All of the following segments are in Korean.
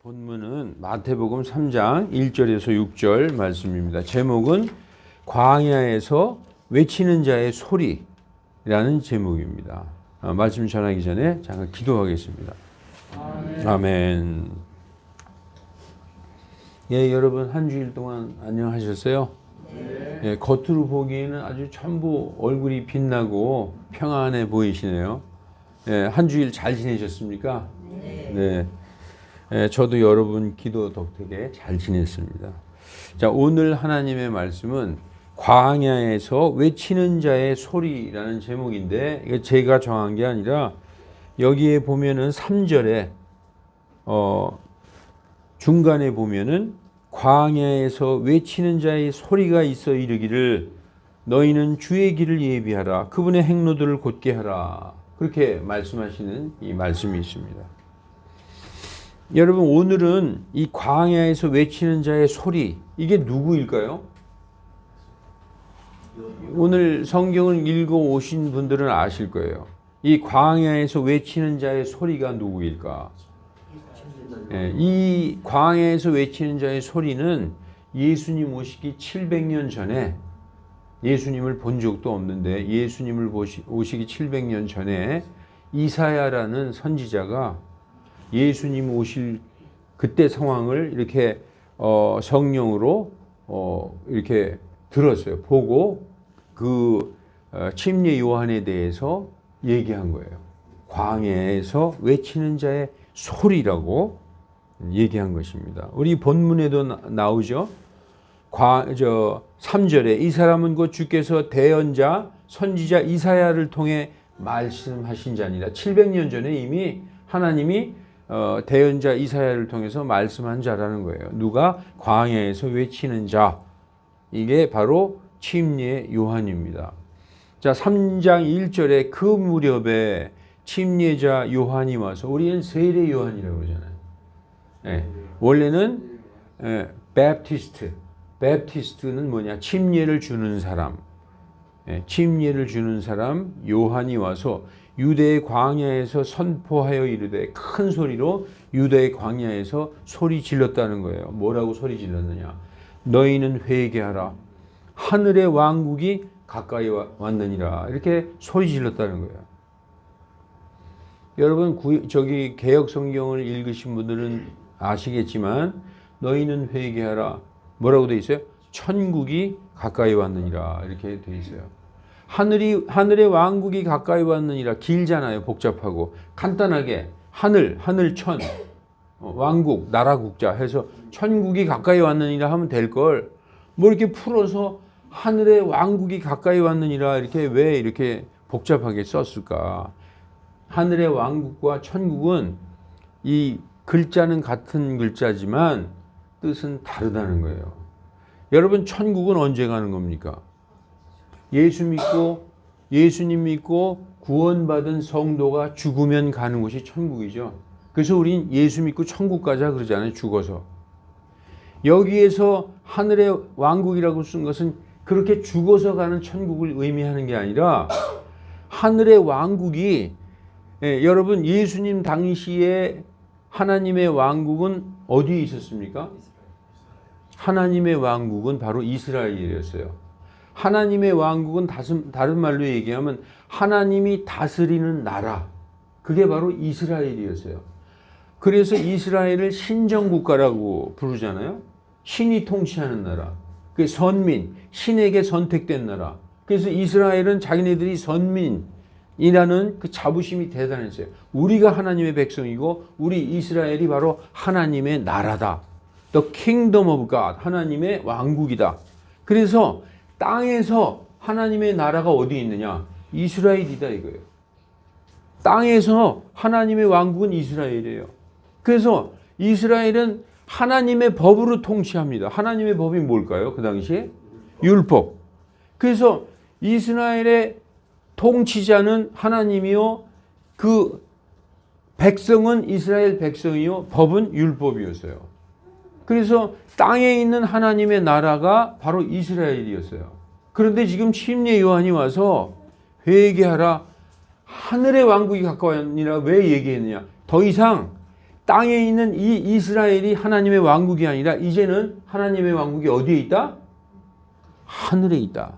본문은 마태복음 3장 1절에서 6절 말씀입니다. 제목은 광야에서 외치는 자의 소리라는 제목입니다. 말씀 전하기 전에 잠깐 기도하겠습니다. 아멘. 아멘. 예, 여러분 한 주일 동안 안녕하셨어요? 네. 예, 겉으로 보기에는 아주 전부 얼굴이 빛나고 평안해 보이시네요. 예, 한 주일 잘 지내셨습니까? 네. 네. 예, 저도 여러분 기도 덕택에 잘 지냈습니다. 자, 오늘 하나님의 말씀은 광야에서 외치는 자의 소리라는 제목인데, 이거 제가 정한 게 아니라 여기에 보면은 3절에 중간에 보면은 광야에서 외치는 자의 소리가 있어 이르기를 너희는 주의 길을 예비하라 그분의 행로들을 곧게 하라, 그렇게 말씀하시는 이 말씀이 있습니다. 여러분, 오늘은 이 광야에서 외치는 자의 소리, 이게 누구일까요? 오늘 성경을 읽어 오신 분들은 아실 거예요. 이 광야에서 외치는 자의 소리가 누구일까? 이 광야에서 외치는 자의 소리는 예수님 오시기 700년 전에, 예수님을 본 적도 없는데 예수님을 오시기 700년 전에 이사야라는 선지자가 예수님 오실 그때 상황을 이렇게 성령으로 이렇게 들었어요. 보고 그 침례 요한에 대해서 얘기한 거예요. 광야에서 외치는 자의 소리라고 얘기한 것입니다. 우리 본문에도 나오죠. 3절에 이 사람은 곧 주께서 대언자 선지자 이사야를 통해 말씀하신 자니라. 700년 전에 이미 하나님이 대언자 이사야를 통해서 말씀한 자라는 거예요. 누가? 광야에서 외치는 자. 이게 바로 침례 요한입니다. 자, 3장 1절에 그 무렵에 침례자 요한이 와서, 우리는 세례 요한이라고 그러잖아요. 네. 원래는 베프티스트는 뭐냐? 침례를 주는 사람. 침례를 주는 사람 요한이 와서 유대의 광야에서 선포하여 이르되, 큰 소리로 유대의 광야에서 소리 질렀다는 거예요. 뭐라고 소리 질렀느냐? 너희는 회개하라. 하늘의 왕국이 가까이 왔느니라. 이렇게 소리 질렀다는 거예요. 여러분, 저기 개역 성경을 읽으신 분들은 아시겠지만 너희는 회개하라. 뭐라고 돼 있어요? 천국이 가까이 왔느니라. 이렇게 돼 있어요. 하늘의 왕국이 가까이 왔느니라. 길잖아요. 복잡하고. 간단하게 하늘천, 왕국, 나라 국자 해서 천국이 가까이 왔느니라 하면 될 걸, 뭐 이렇게 풀어서 하늘의 왕국이 가까이 왔느니라 이렇게 왜 이렇게 복잡하게 썼을까? 하늘의 왕국과 천국은 이 글자는 같은 글자지만 뜻은 다르다는 거예요. 여러분, 천국은 언제 가는 겁니까? 예수님 믿고 구원받은 성도가 죽으면 가는 곳이 천국이죠. 그래서 우린 예수 믿고 천국 가자 그러잖아요. 죽어서. 여기에서 하늘의 왕국이라고 쓴 것은 그렇게 죽어서 가는 천국을 의미하는 게 아니라, 하늘의 왕국이, 여러분, 예수님 당시에 하나님의 왕국은 어디에 있었습니까? 하나님의 왕국은 바로 이스라엘이었어요. 하나님의 왕국은 다른 말로 얘기하면 하나님이 다스리는 나라, 그게 바로 이스라엘이었어요. 그래서 이스라엘을 신정국가라고 부르잖아요. 신이 통치하는 나라, 그 선민, 신에게 선택된 나라. 그래서 이스라엘은 자기네들이 선민이라는 그 자부심이 대단했어요. 우리가 하나님의 백성이고 우리 이스라엘이 바로 하나님의 나라다. The kingdom of God, 하나님의 왕국이다. 그래서 땅에서 하나님의 나라가 어디 있느냐? 이스라엘이다 이거예요. 땅에서 하나님의 왕국은 이스라엘이에요. 그래서 이스라엘은 하나님의 법으로 통치합니다. 하나님의 법이 뭘까요? 그 당시에? 율법. 그래서 이스라엘의 통치자는 하나님이요, 그 백성은 이스라엘 백성이요, 법은 율법이었어요. 그래서 땅에 있는 하나님의 나라가 바로 이스라엘이었어요. 그런데 지금 침례 요한이 와서 회개하라, 하늘의 왕국이 가까웠느니라 왜 얘기했느냐? 더 이상 땅에 있는 이 이스라엘이 하나님의 왕국이 아니라 이제는 하나님의 왕국이 어디에 있다? 하늘에 있다.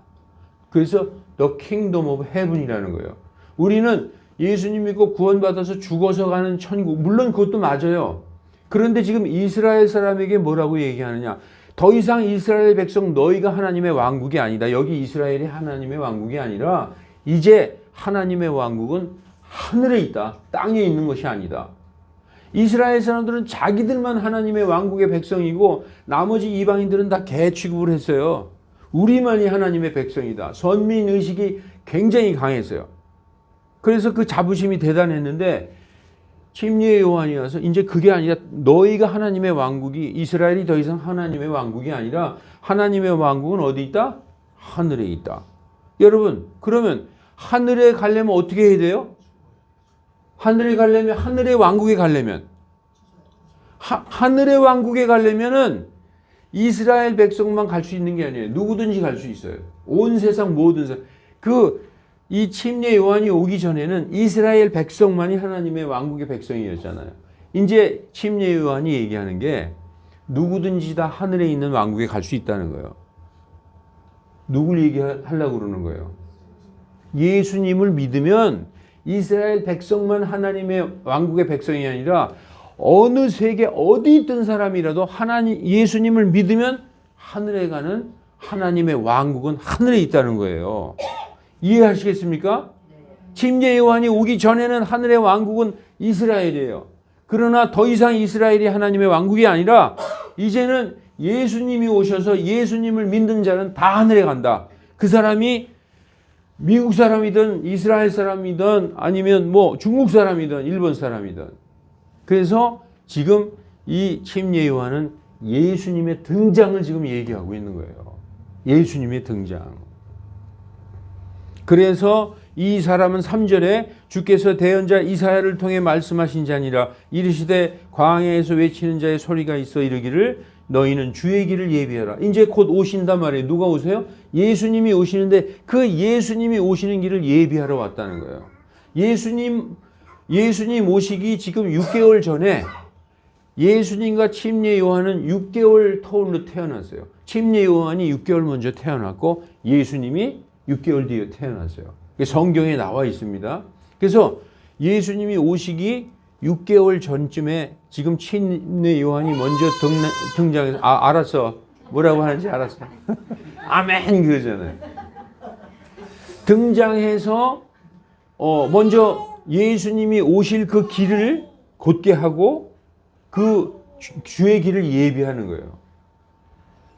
그래서 The Kingdom of Heaven이라는 거예요. 우리는 예수님 믿고 구원받아서 죽어서 가는 천국, 물론 그것도 맞아요. 그런데 지금 이스라엘 사람에게 뭐라고 얘기하느냐? 더 이상 이스라엘 백성 너희가 하나님의 왕국이 아니다. 여기 이스라엘이 하나님의 왕국이 아니라 이제 하나님의 왕국은 하늘에 있다. 땅에 있는 것이 아니다. 이스라엘 사람들은 자기들만 하나님의 왕국의 백성이고 나머지 이방인들은 다 개 취급을 했어요. 우리만이 하나님의 백성이다. 선민의식이 굉장히 강했어요. 그래서 그 자부심이 대단했는데 침례 요한이 와서 이제 그게 아니라 너희가 하나님의 왕국이, 이스라엘이 더 이상 하나님의 왕국이 아니라 하나님의 왕국은 어디 있다? 하늘에 있다. 여러분, 그러면 하늘에 가려면 어떻게 해야 돼요? 하늘에 가려면, 하늘의 왕국에 가려면, 하늘의 왕국에 가려면은 이스라엘 백성만 갈 수 있는 게 아니에요. 누구든지 갈 수 있어요. 온 세상 모든 사람. 이 침례 요한이 오기 전에는 이스라엘 백성만이 하나님의 왕국의 백성이었잖아요. 이제 침례 요한이 얘기하는 게 누구든지 다 하늘에 있는 왕국에 갈 수 있다는 거예요. 누굴 얘기하려고 그러는 거예요? 예수님을 믿으면 이스라엘 백성만 하나님의 왕국의 백성이 아니라 어느 세계 어디 있던 사람이라도 예수님을 믿으면 하늘에 가는 하나님의 왕국은 하늘에 있다는 거예요. 이해하시겠습니까? 침례 요한이 오기 전에는 하늘의 왕국은 이스라엘이에요. 그러나 더 이상 이스라엘이 하나님의 왕국이 아니라 이제는 예수님이 오셔서 예수님을 믿는 자는 다 하늘에 간다. 그 사람이 미국 사람이든 이스라엘 사람이든 아니면 뭐 중국 사람이든 일본 사람이든. 그래서 지금 이 침례 요한은 예수님의 등장을 지금 얘기하고 있는 거예요. 예수님의 등장. 그래서 이 사람은 3절에 주께서 대언자 이사야를 통해 말씀하신 자니라. 이르시되 광야에서 외치는 자의 소리가 있어 이르기를 너희는 주의 길을 예비하라. 이제 곧 오신단 말이에요. 누가 오세요? 예수님이 오시는데 그 예수님이 오시는 길을 예비하러 왔다는 거예요. 예수님 오시기 지금 6개월 전에 예수님과 침례 요한은 6개월 터울로 태어났어요. 침례 요한이 6개월 먼저 태어났고 예수님이 6개월 뒤에 태어났어요. 성경에 나와 있습니다. 그래서 예수님이 오시기 6개월 전쯤에 지금 침례 요한이 먼저 등장해서 알았어. 뭐라고 하는지 알았어. 아멘 그러잖아요. 등장해서 먼저 예수님이 오실 그 길을 곧게 하고 그 주의 길을 예비하는 거예요.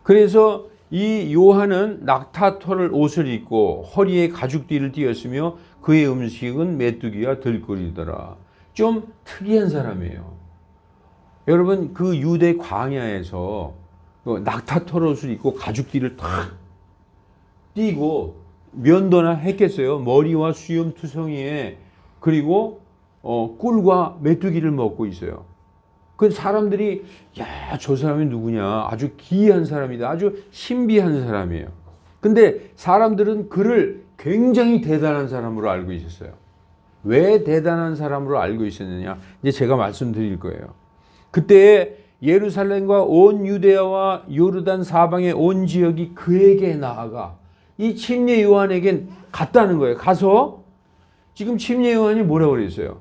그래서 이 요한은 낙타털 옷을 입고 허리에 가죽띠를 띠었으며 그의 음식은 메뚜기와 들거리더라. 좀 특이한 사람이에요. 여러분 그 유대 광야에서 낙타털 옷을 입고 가죽띠를 탁 띠고 면도나 했겠어요. 머리와 수염 투성이에 그리고 꿀과 메뚜기를 먹고 있어요. 그 사람들이 야, 저 사람이 누구냐? 아주 기이한 사람이다. 아주 신비한 사람이에요. 근데 사람들은 그를 굉장히 대단한 사람으로 알고 있었어요. 왜 대단한 사람으로 알고 있었느냐? 이제 제가 말씀드릴 거예요. 그때 예루살렘과 온 유대야와 요르단 사방의 온 지역이 그에게 나아가 이 침례 요한에게 갔다는 거예요. 가서 지금 침례 요한이 뭐라고 그랬어요?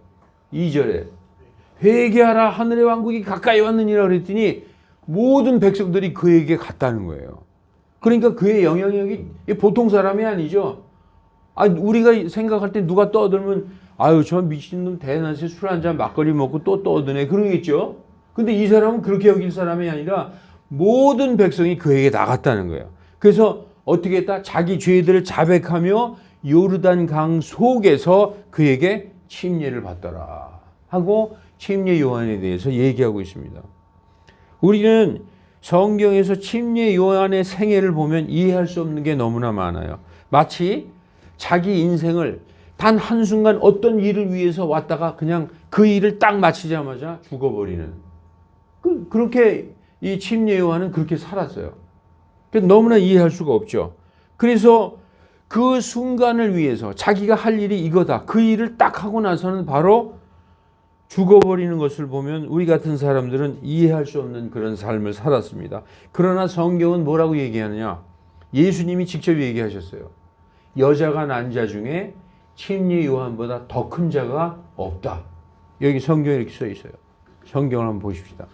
2절에 회개하라 하늘의 왕국이 가까이 왔느니라 그랬더니 모든 백성들이 그에게 갔다는 거예요. 그러니까 그의 영향력이 보통 사람이 아니죠. 우리가 생각할 때 누가 떠들면 아유 저 미친놈 대낮에 술 한잔 막걸리 먹고 또 떠드네 그러겠죠. 근데 이 사람은 그렇게 여길 사람이 아니라 모든 백성이 그에게 나갔다는 거예요. 그래서 어떻게 했다? 자기 죄들을 자백하며 요르단 강 속에서 그에게 침례를 받더라 하고 침례 요한에 대해서 얘기하고 있습니다. 우리는 성경에서 침례 요한의 생애를 보면 이해할 수 없는 게 너무나 많아요. 마치 자기 인생을 단 한순간 어떤 일을 위해서 왔다가 그냥 그 일을 딱 마치자마자 죽어버리는 그렇게 이 침례 요한은 그렇게 살았어요. 너무나 이해할 수가 없죠. 그래서 그 순간을 위해서 자기가 할 일이 이거다. 그 일을 딱 하고 나서는 바로 죽어버리는 것을 보면 우리 같은 사람들은 이해할 수 없는 그런 삶을 살았습니다. 그러나 성경은 뭐라고 얘기하느냐? 예수님이 직접 얘기하셨어요. 여자가 난 자 중에 침례 요한보다 더 큰 자가 없다. 여기 성경에 이렇게 써 있어요. 성경을 한번 보십시다.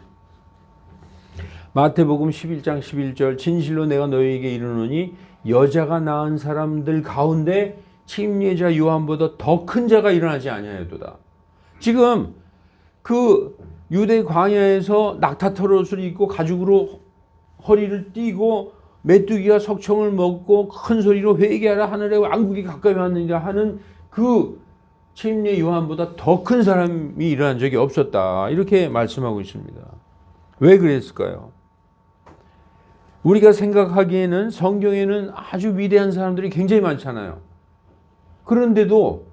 마태복음 11장 11절 진실로 내가 너희에게 이르노니 여자가 낳은 사람들 가운데 침례자 요한보다 더 큰 자가 일어나지 아니하였도다. 지금 그 유대 광야에서 낙타털옷을 입고 가죽으로 허리를 띠고 메뚜기가 석청을 먹고 큰 소리로 회개하라 하늘에 왕국이 가까이 왔느니라 하는 그 침례 요한보다 더 큰 사람이 일어난 적이 없었다. 이렇게 말씀하고 있습니다. 왜 그랬을까요? 우리가 생각하기에는 성경에는 아주 위대한 사람들이 굉장히 많잖아요. 그런데도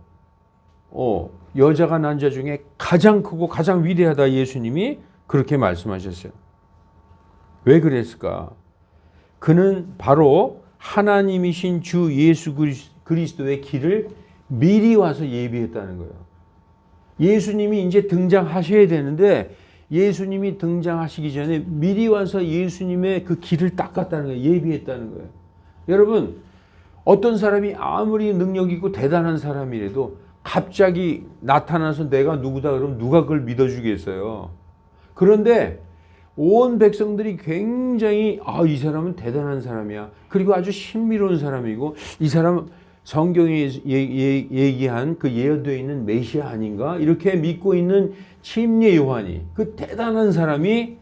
여자가 난 자 중에 가장 크고 가장 위대하다 예수님이 그렇게 말씀하셨어요. 왜 그랬을까? 그는 바로 하나님이신 주 예수 그리스도의 길을 미리 와서 예비했다는 거예요. 예수님이 이제 등장하셔야 되는데 예수님이 등장하시기 전에 미리 와서 예수님의 그 길을 닦았다는 거예요. 예비했다는 거예요. 여러분, 어떤 사람이 아무리 능력 있고 대단한 사람이라도 갑자기 나타나서 내가 누구다 그러면 누가 그걸 믿어주겠어요. 그런데 온 백성들이 굉장히 이 사람은 대단한 사람이야. 그리고 아주 신비로운 사람이고 이 사람은 성경에 얘기한 그 예언되어 있는 메시아 아닌가? 이렇게 믿고 있는 침례 요한이 그 대단한 사람이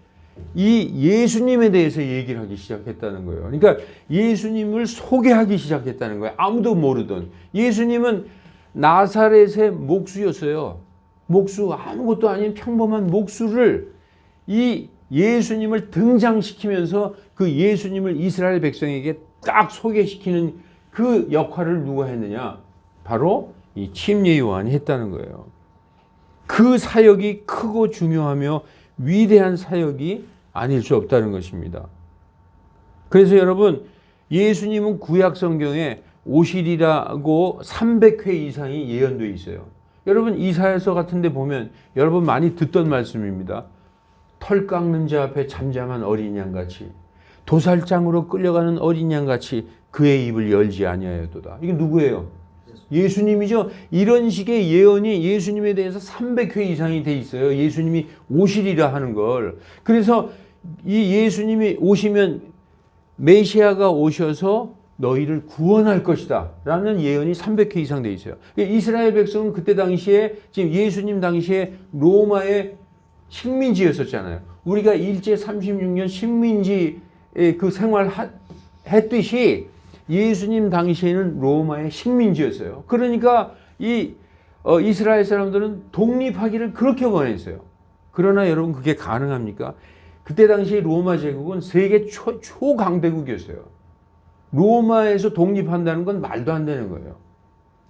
이 예수님에 대해서 얘기를 하기 시작했다는 거예요. 그러니까 예수님을 소개하기 시작했다는 거예요. 아무도 모르던. 예수님은 나사렛의 목수였어요. 목수, 아무것도 아닌 평범한 목수를 이 예수님을 등장시키면서 그 예수님을 이스라엘 백성에게 딱 소개시키는 그 역할을 누가 했느냐? 바로 이 침례 요한이 했다는 거예요. 그 사역이 크고 중요하며 위대한 사역이 아닐 수 없다는 것입니다. 그래서 여러분, 예수님은 구약 성경에 오시리라고 300회 이상이 예언되어 있어요. 여러분, 이사야서 같은 데 보면 여러분 많이 듣던 말씀입니다. 털 깎는 자 앞에 잠잠한 어린 양같이 도살장으로 끌려가는 어린 양같이 그의 입을 열지 아니하였도다. 이게 누구예요? 예수님이죠. 이런 식의 예언이 예수님에 대해서 300회 이상이 돼 있어요. 예수님이 오시리라 하는 걸. 그래서 이 예수님이 오시면 메시아가 오셔서 너희를 구원할 것이다 라는 예언이 300회 이상 돼 있어요. 이스라엘 백성은 그때 당시에 지금 예수님 당시에 로마의 식민지였었잖아요. 우리가 일제 36년 식민지 그 생활 했듯이 예수님 당시에는 로마의 식민지였어요. 그러니까 이스라엘 사람들은 독립하기를 그렇게 원했어요. 그러나 여러분 그게 가능합니까? 그때 당시 로마 제국은 세계 초강대국이었어요. 로마에서 독립한다는 건 말도 안 되는 거예요.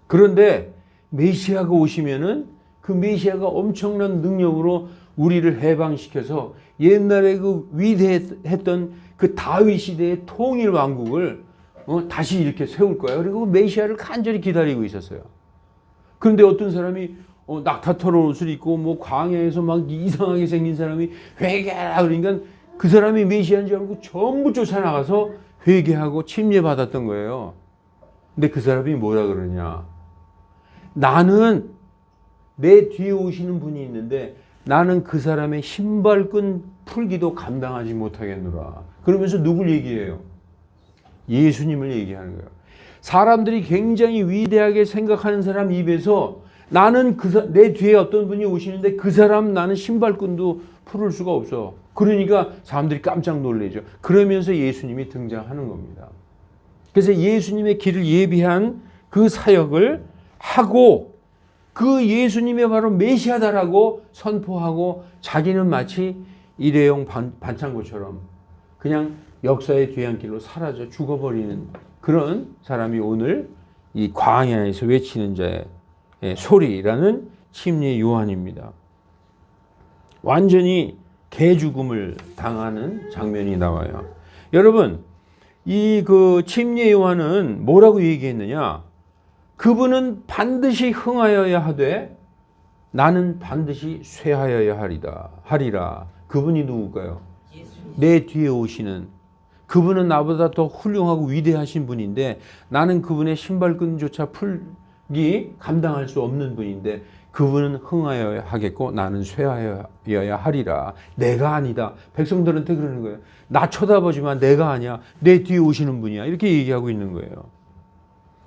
그런데 메시아가 오시면은 그 메시아가 엄청난 능력으로 우리를 해방시켜서 옛날에 그 위대했던 그 다윗 시대의 통일 왕국을 다시 이렇게 세울 거예요. 그리고 메시아를 간절히 기다리고 있었어요. 그런데 어떤 사람이 낙타털 옷을 입고 뭐 광야에서 막 이상하게 생긴 사람이 회개하라 그러니까 그 사람이 메시아인 줄 알고 전부 쫓아나가서 회개하고 침례받았던 거예요. 근데 그 사람이 뭐라 그러냐? 나는 내 뒤에 오시는 분이 있는데 나는 그 사람의 신발끈 풀기도 감당하지 못하겠노라. 그러면서 누굴 얘기해요? 예수님을 얘기하는 거예요. 사람들이 굉장히 위대하게 생각하는 사람 입에서 나는 내 뒤에 어떤 분이 오시는데 그 사람 나는 신발끈도 풀을 수가 없어. 그러니까 사람들이 깜짝 놀라죠. 그러면서 예수님이 등장하는 겁니다. 그래서 예수님의 길을 예비한 그 사역을 하고 그 예수님이 바로 메시아다라고 선포하고 자기는 마치 일회용 반창고처럼 그냥 역사의 뒤안길로 사라져 죽어버리는 그런 사람이 오늘 이 광야에서 외치는 자의 소리라는 침례 요한입니다. 완전히 개죽음을 당하는 장면이 나와요. 여러분, 이 그 침례 요한은 뭐라고 얘기했느냐? 그분은 반드시 흥하여야 하되 나는 반드시 쇠하여야 하리라. 그분이 누굴까요? 내 뒤에 오시는 그분은 나보다 더 훌륭하고 위대하신 분인데 나는 그분의 신발끈조차 풀기 감당할 수 없는 분인데 그분은 흥하여야 하겠고 나는 쇠하여야 하리라. 내가 아니다. 백성들한테 그러는 거예요. 나 쳐다보지만 내가 아니야. 내 뒤에 오시는 분이야. 이렇게 얘기하고 있는 거예요.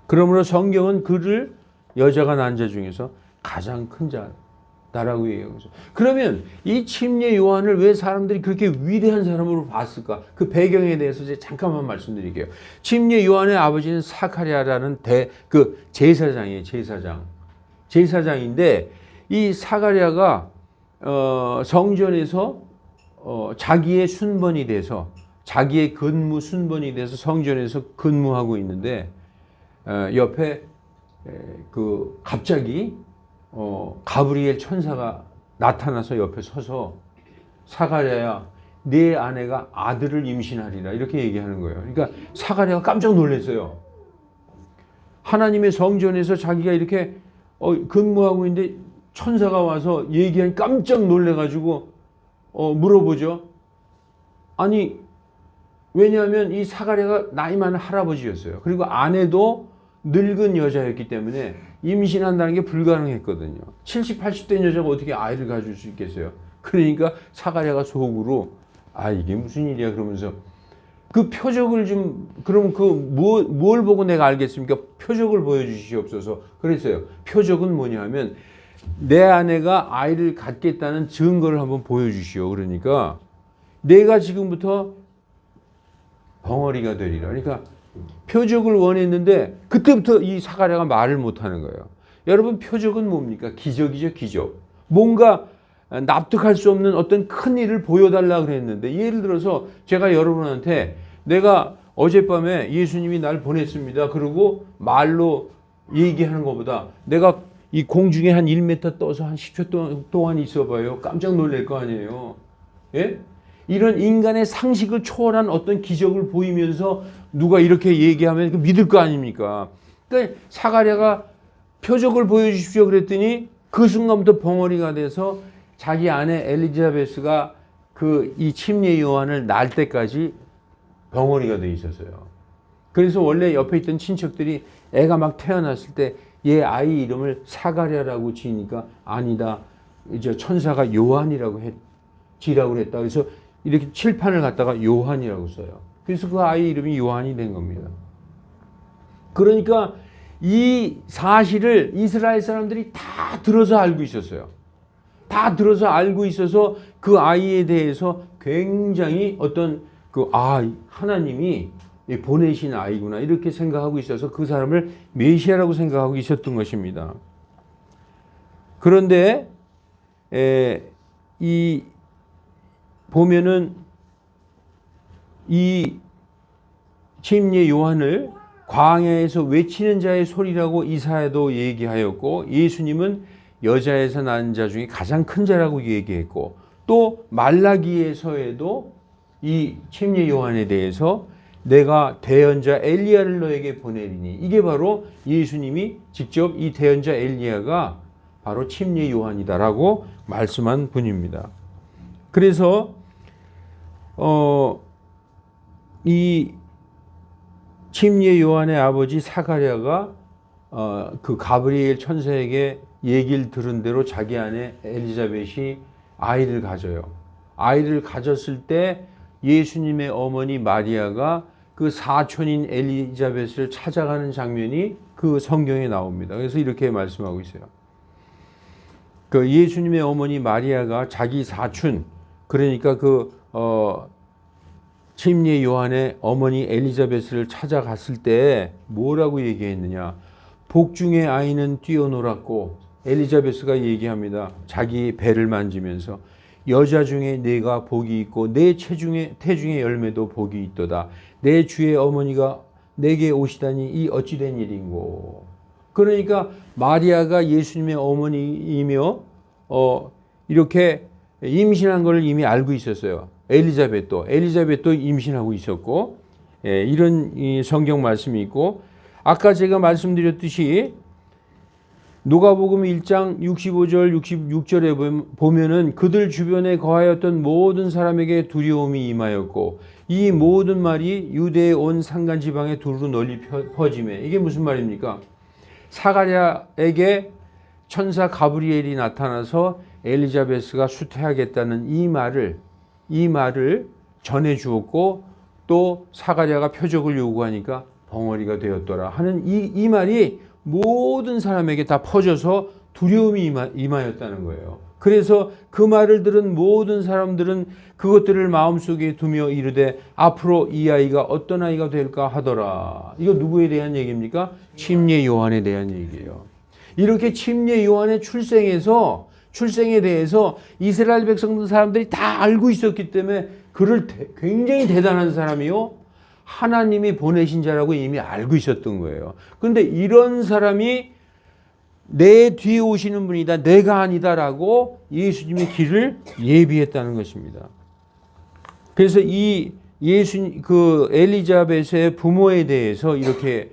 그러므로 성경은 그를 여자가 난 자 중에서 가장 큰 자다라고 얘기하고 있어요. 그러면 이 침례 요한을 왜 사람들이 그렇게 위대한 사람으로 봤을까? 그 배경에 대해서 이제 잠깐만 말씀드릴게요. 침례 요한의 아버지는 사가랴라는 제사장이에요. 제사장인데 이 사가랴가 성전에서 자기의 순번이 돼서 자기의 근무 순번이 돼서 성전에서 근무하고 있는데 옆에 갑자기 가브리엘 천사가 나타나서 옆에 서서 사가랴야 네 아내가 아들을 임신하리라 이렇게 얘기하는 거예요. 그러니까 사가랴가 깜짝 놀랐어요. 하나님의 성전에서 자기가 이렇게 근무하고 있는데 천사가 와서 얘기하니 깜짝 놀래가지고 물어보죠. 아니 왜냐하면 이 사가랴가 나이 많은 할아버지였어요. 그리고 아내도 늙은 여자였기 때문에 임신한다는 게 불가능했거든요. 70, 80대 여자가 어떻게 아이를 가질 수 있겠어요. 그러니까 사가랴가 속으로 이게 무슨 일이야 그러면서 그 표적을 그러면 뭘 보고 내가 알겠습니까? 표적을 보여주시옵소서. 그랬어요. 표적은 뭐냐 하면 내 아내가 아이를 갖겠다는 증거를 한번 보여주시오. 그러니까 내가 지금부터 벙어리가 되리라. 그러니까 표적을 원했는데 그때부터 이 사가랴가 말을 못하는 거예요. 여러분 표적은 뭡니까? 기적이죠. 기적. 뭔가 납득할 수 없는 어떤 큰 일을 보여달라 그랬는데 예를 들어서 제가 여러분한테 내가 어젯밤에 예수님이 날 보냈습니다. 그리고 말로 얘기하는 것보다 내가 이 공중에 한 1m 떠서 한 10초 동안 있어봐요. 깜짝 놀랄 거 아니에요. 예? 이런 인간의 상식을 초월한 어떤 기적을 보이면서 누가 이렇게 얘기하면 믿을 거 아닙니까? 그러니까 사가랴가 표적을 보여주십시오 그랬더니 그 순간부터 벙어리가 돼서 자기 아내 엘리자베스가 이 침례 요한을 낳을 때까지 벙어리가 돼 있었어요. 그래서 원래 옆에 있던 친척들이 애가 막 태어났을 때 얘 아이 이름을 사가랴라고 지으니까 아니다. 이제 천사가 요한이라고 지라고 그랬다. 그래서 이렇게 칠판을 갖다가 요한이라고 써요. 그래서 그 아이 이름이 요한이 된 겁니다. 그러니까 이 사실을 이스라엘 사람들이 다 들어서 알고 있었어요. 다 들어서 알고 있어서 그 아이에 대해서 굉장히 하나님이 보내신 아이구나 이렇게 생각하고 있어서 그 사람을 메시아라고 생각하고 있었던 것입니다. 그런데 보면은 이 침례 요한을 광야에서 외치는 자의 소리라고 이사야도 얘기하였고 예수님은 여자에서 난 자 중에 가장 큰 자라고 얘기했고 또 말라기에서에도 이 침례 요한에 대해서 내가 대언자 엘리야를 너에게 보내리니 이게 바로 예수님이 직접 이 대언자 엘리야가 바로 침례 요한이다라고 말씀한 분입니다. 그래서 이 침례 요한의 아버지 사가랴가 그 가브리엘 천사에게 얘기를 들은 대로 자기 아내 엘리자벳이 아이를 가져요. 아이를 가졌을 때 예수님의 어머니 마리아가 그 사촌인 엘리자벳을 찾아가는 장면이 그 성경에 나옵니다. 그래서 이렇게 말씀하고 있어요. 그 예수님의 어머니 마리아가 자기 사촌 그러니까 침례 요한의 어머니 엘리자벳을 찾아갔을 때 뭐라고 얘기했느냐? 복중의 아이는 뛰어놀았고 엘리자베스가 얘기합니다. 자기 배를 만지면서 여자 중에 내가 복이 있고 내 태중의 열매도 복이 있도다. 내 주의 어머니가 내게 오시다니 이 어찌된 일인고. 그러니까 마리아가 예수님의 어머니이며 이렇게 임신한 걸 이미 알고 있었어요. 엘리자벳도 임신하고 있었고 이런 성경 말씀이 있고 아까 제가 말씀드렸듯이 누가복음 1장 65절 66절에 보면은 그들 주변에 거하였던 모든 사람에게 두려움이 임하였고 이 모든 말이 유대에 온 산간 지방에 두루 널리 퍼지매. 이게 무슨 말입니까? 사가랴에게 천사 가브리엘이 나타나서 엘리자베스가 수태하겠다는 이 말을 전해 주었고 또 사가랴가 표적을 요구하니까 벙어리가 되었더라 하는 이 말이 모든 사람에게 다 퍼져서 두려움이 임하였다는 거예요. 그래서 그 말을 들은 모든 사람들은 그것들을 마음속에 두며 이르되 앞으로 이 아이가 어떤 아이가 될까 하더라. 이거 누구에 대한 얘기입니까? 침례 요한에 대한 얘기예요. 이렇게 침례 요한의 출생에 대해서 이스라엘 백성 사람들이 다 알고 있었기 때문에 그를 굉장히 대단한 사람이요 하나님이 보내신 자라고 이미 알고 있었던 거예요. 그런데 이런 사람이 내 뒤에 오시는 분이다, 내가 아니다라고 예수님의 길을 예비했다는 것입니다. 그래서 이 엘리자벳의 부모에 대해서 이렇게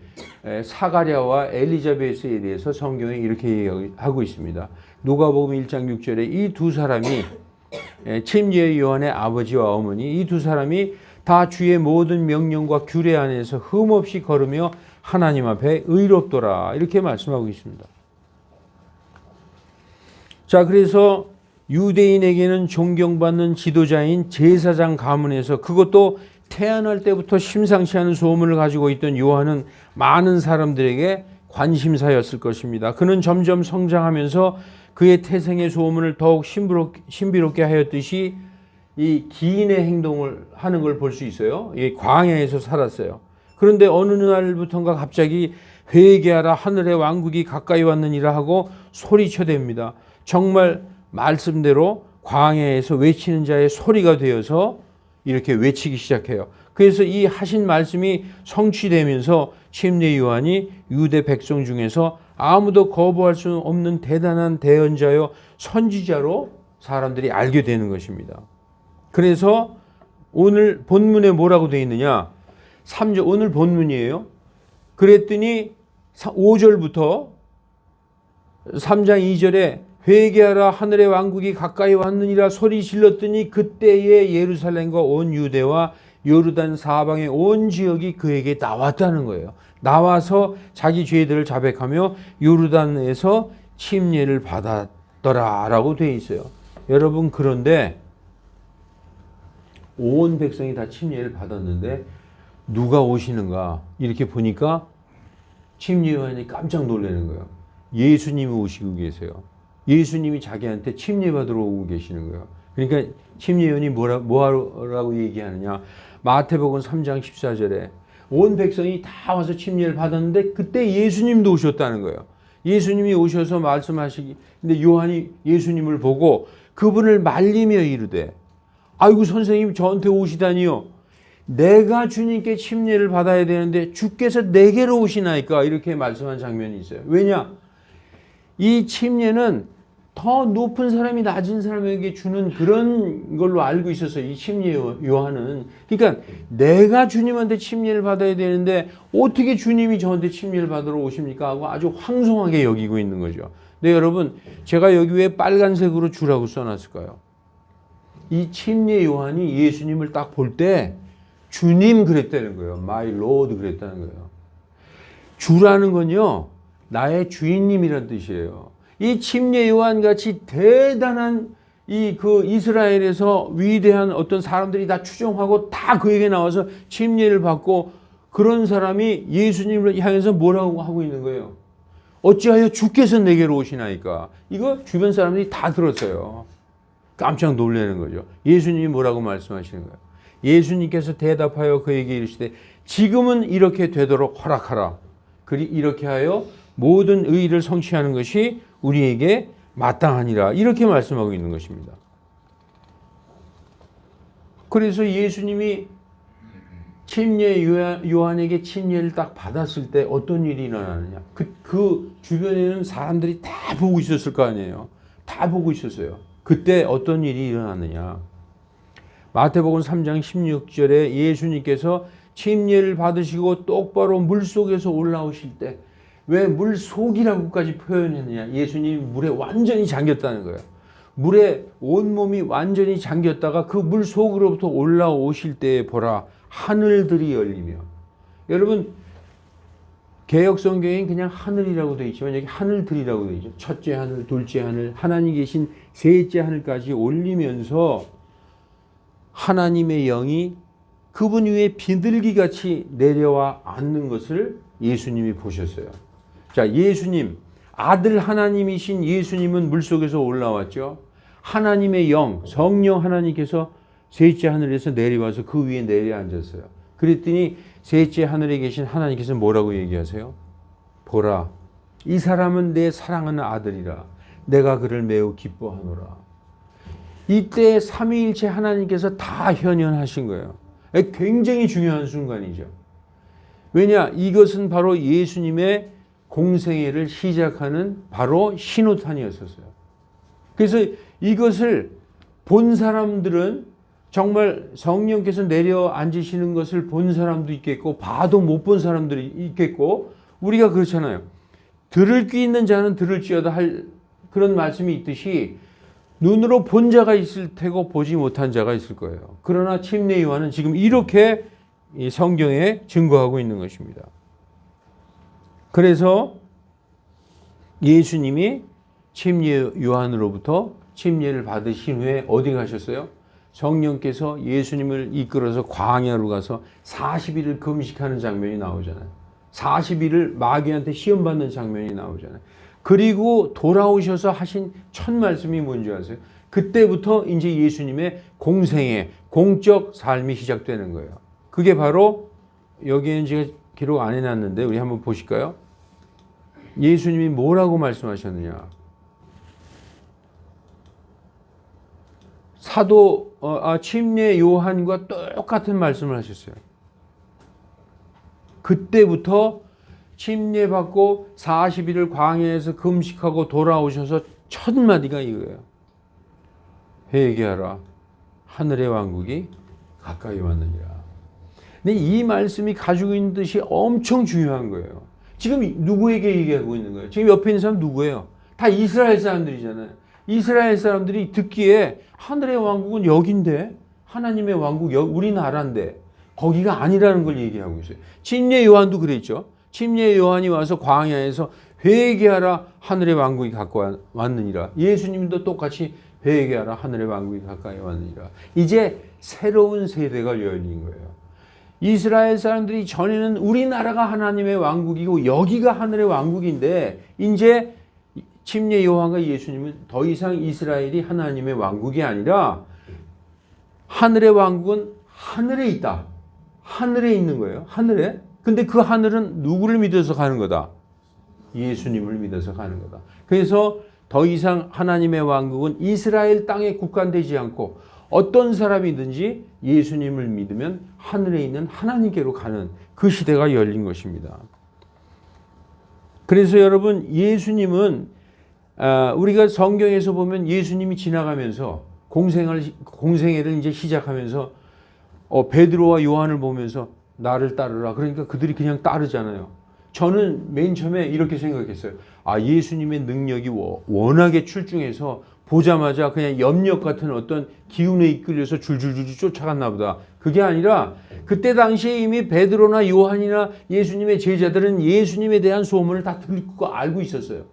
사가랴와 엘리자벳에 대해서 성경에 이렇게 얘기하고 있습니다. 누가복음 1장 6절에 이 두 사람이 침례 요한의 아버지와 어머니 이 두 사람이 다 주의 모든 명령과 규례 안에서 흠없이 걸으며 하나님 앞에 의롭더라 이렇게 말씀하고 있습니다. 자, 그래서 유대인에게는 존경받는 지도자인 제사장 가문에서 그것도 태어날 때부터 심상치 않은 소문을 가지고 있던 요한은 많은 사람들에게 관심사였을 것입니다. 그는 점점 성장하면서 그의 태생의 소문을 더욱 신비롭게 하였듯이 이 기인의 행동을 하는 걸 볼 수 있어요. 이 광야에서 살았어요. 그런데 어느 날부터인가 갑자기 회개하라 하늘의 왕국이 가까이 왔느니라 하고 소리쳐댑니다. 정말 말씀대로 광야에서 외치는 자의 소리가 되어서 이렇게 외치기 시작해요. 그래서 이 하신 말씀이 성취되면서 침례 요한이 유대 백성 중에서 아무도 거부할 수 없는 대단한 대언자요 선지자로 사람들이 알게 되는 것입니다. 그래서 오늘 본문에 뭐라고 되어 있느냐? 3절 오늘 본문이에요. 그랬더니 5절부터 3장 2절에 회개하라 하늘의 왕국이 가까이 왔느니라 소리 질렀더니 그때에 예루살렘과 온 유대와 요르단 사방의 온 지역이 그에게 나왔다는 거예요. 나와서 자기 죄들을 자백하며 요르단에서 침례를 받았더라라고 되어 있어요. 여러분 그런데 온 백성이 다 침례를 받았는데 누가 오시는가 이렇게 보니까 침례 요한이 깜짝 놀라는 거예요. 예수님이 오시고 계세요. 예수님이 자기한테 침례 받으러 오고 계시는 거예요. 그러니까 침례 요한이 뭐하라고 얘기하느냐. 마태복음 3장 14절에 온 백성이 다 와서 침례를 받았는데 그때 예수님도 오셨다는 거예요. 예수님이 오셔서 말씀하시기 근데 요한이 예수님을 보고 그분을 말리며 이르되 아이고 선생님 저한테 오시다니요. 내가 주님께 침례를 받아야 되는데 주께서 내게로 오시나이까 이렇게 말씀한 장면이 있어요. 왜냐? 이 침례는 더 높은 사람이 낮은 사람에게 주는 그런 걸로 알고 있었어요. 이 침례 요한은. 그러니까 내가 주님한테 침례를 받아야 되는데 어떻게 주님이 저한테 침례를 받으러 오십니까? 하고 아주 황송하게 여기고 있는 거죠. 네, 여러분 제가 여기 왜 빨간색으로 주라고 써놨을까요? 이 침례 요한이 예수님을 딱 볼 때 주님 그랬다는 거예요. My Lord 그랬다는 거예요. 주라는 건요. 나의 주인님이란 뜻이에요. 이 침례 요한 같이 대단한 그 이스라엘에서 위대한 어떤 사람들이 다 추종하고 다 그에게 나와서 침례를 받고 그런 사람이 예수님을 향해서 뭐라고 하고 있는 거예요? 어찌하여 주께서 내게로 오시나이까? 이거 주변 사람들이 다 들었어요. 깜짝 놀라는 거죠. 예수님이 뭐라고 말씀하시는 거예요? 예수님께서 대답하여 그에게 이르시되 지금은 이렇게 되도록 허락하라. 이렇게 하여 모든 의의를 성취하는 것이 우리에게 마땅하니라. 이렇게 말씀하고 있는 것입니다. 그래서 예수님이 침례 요한에게 침례를 딱 받았을 때 어떤 일이 일어나느냐. 그 주변에는 사람들이 다 보고 있었을 거 아니에요. 다 보고 있었어요. 그때 어떤 일이 일어나느냐. 마태복음 3장 16절에 예수님께서 침례를 받으시고 똑바로 물속에서 올라오실 때 왜 물 속이라고까지 표현했느냐? 예수님이 물에 완전히 잠겼다는 거예요. 물에 온몸이 완전히 잠겼다가 그 물 속으로부터 올라오실 때에 보라 하늘들이 열리며. 여러분 개역 성경엔 그냥 하늘이라고 되어 있지만 여기 하늘들이라고 되어 있죠. 첫째 하늘, 둘째 하늘, 하나님 계신 셋째 하늘까지 올리면서 하나님의 영이 그분 위에 비둘기같이 내려와 앉는 것을 예수님이 보셨어요. 자, 예수님, 아들 하나님이신 예수님은 물속에서 올라왔죠. 하나님의 영, 성령 하나님께서 셋째 하늘에서 내려와서 그 위에 내려앉았어요. 그랬더니 셋째 하늘에 계신 하나님께서 뭐라고 얘기하세요? 보라, 이 사람은 내 사랑하는 아들이라. 내가 그를 매우 기뻐하노라. 이때 삼위일체 하나님께서 다 현현하신 거예요. 굉장히 중요한 순간이죠. 왜냐? 이것은 바로 예수님의 공생애를 시작하는 바로 신호탄이었었어요. 그래서 이것을 본 사람들은 정말 성령께서 내려앉으시는 것을 본 사람도 있겠고 봐도 못 본 사람들이 있겠고 우리가 그렇잖아요. 들을 귀 있는 자는 들을지어다 할 그런 말씀이 있듯이 눈으로 본 자가 있을 테고 보지 못한 자가 있을 거예요. 그러나 침례 요한은 지금 이렇게 이 성경에 증거하고 있는 것입니다. 그래서 예수님이 침례 요한으로부터 침례를 받으신 후에 어디 가셨어요? 성령께서 예수님을 이끌어서 광야로 가서 40일을 금식하는 장면이 나오잖아요. 40일을 마귀한테 시험받는 장면이 나오잖아요. 그리고 돌아오셔서 하신 첫 말씀이 뭔지 아세요? 그때부터 이제 예수님의 공생애, 공적 삶이 시작되는 거예요. 그게 바로 여기에는 제가 기록 안 해놨는데 우리 한번 보실까요? 예수님이 뭐라고 말씀하셨느냐? 사도 침례 요한과 똑같은 말씀을 하셨어요. 그때부터 침례 받고 40일을 광야에서 금식하고 돌아오셔서 첫 마디가 이거예요. 회개하라. 하늘의 왕국이 가까이 왔느니라. 근데 이 말씀이 가지고 있는 뜻이 엄청 중요한 거예요. 지금 누구에게 얘기하고 있는 거예요? 지금 옆에 있는 사람 누구예요? 다 이스라엘 사람들이잖아요. 이스라엘 사람들이 듣기에 하늘의 왕국은 여긴데 하나님의 왕국 우리나라인데 거기가 아니라는 걸 얘기하고 있어요. 침례 요한도 그랬죠. 침례 요한이 와서 광야에서 회개하라 하늘의 왕국이 가까이 왔느니라. 예수님도 똑같이 회개하라 하늘의 왕국이 가까이 왔느니라. 이제 새로운 세대가 열린 거예요. 이스라엘 사람들이 전에는 우리나라가 하나님의 왕국이고 여기가 하늘의 왕국인데 이제 침례 요한과 예수님은 더 이상 이스라엘이 하나님의 왕국이 아니라 하늘의 왕국은 하늘에 있다. 하늘에 있는 거예요. 하늘에. 근데 그 하늘은 누구를 믿어서 가는 거다? 예수님을 믿어서 가는 거다. 그래서 더 이상 하나님의 왕국은 이스라엘 땅에 국한되지 않고 어떤 사람이든지 예수님을 믿으면 하늘에 있는 하나님께로 가는 그 시대가 열린 것입니다. 그래서 여러분 예수님은 우리가 성경에서 보면 예수님이 지나가면서 공생애를 이제 시작하면서 베드로와 요한을 보면서 나를 따르라. 그러니까 그들이 그냥 따르잖아요. 저는 맨 처음에 이렇게 생각했어요. 예수님의 능력이 워낙에 출중해서 보자마자 그냥 염력 같은 어떤 기운에 이끌려서 줄줄줄 쫓아갔나 보다. 그게 아니라 그때 당시에 이미 베드로나 요한이나 예수님의 제자들은 예수님에 대한 소문을 다 듣고 알고 있었어요.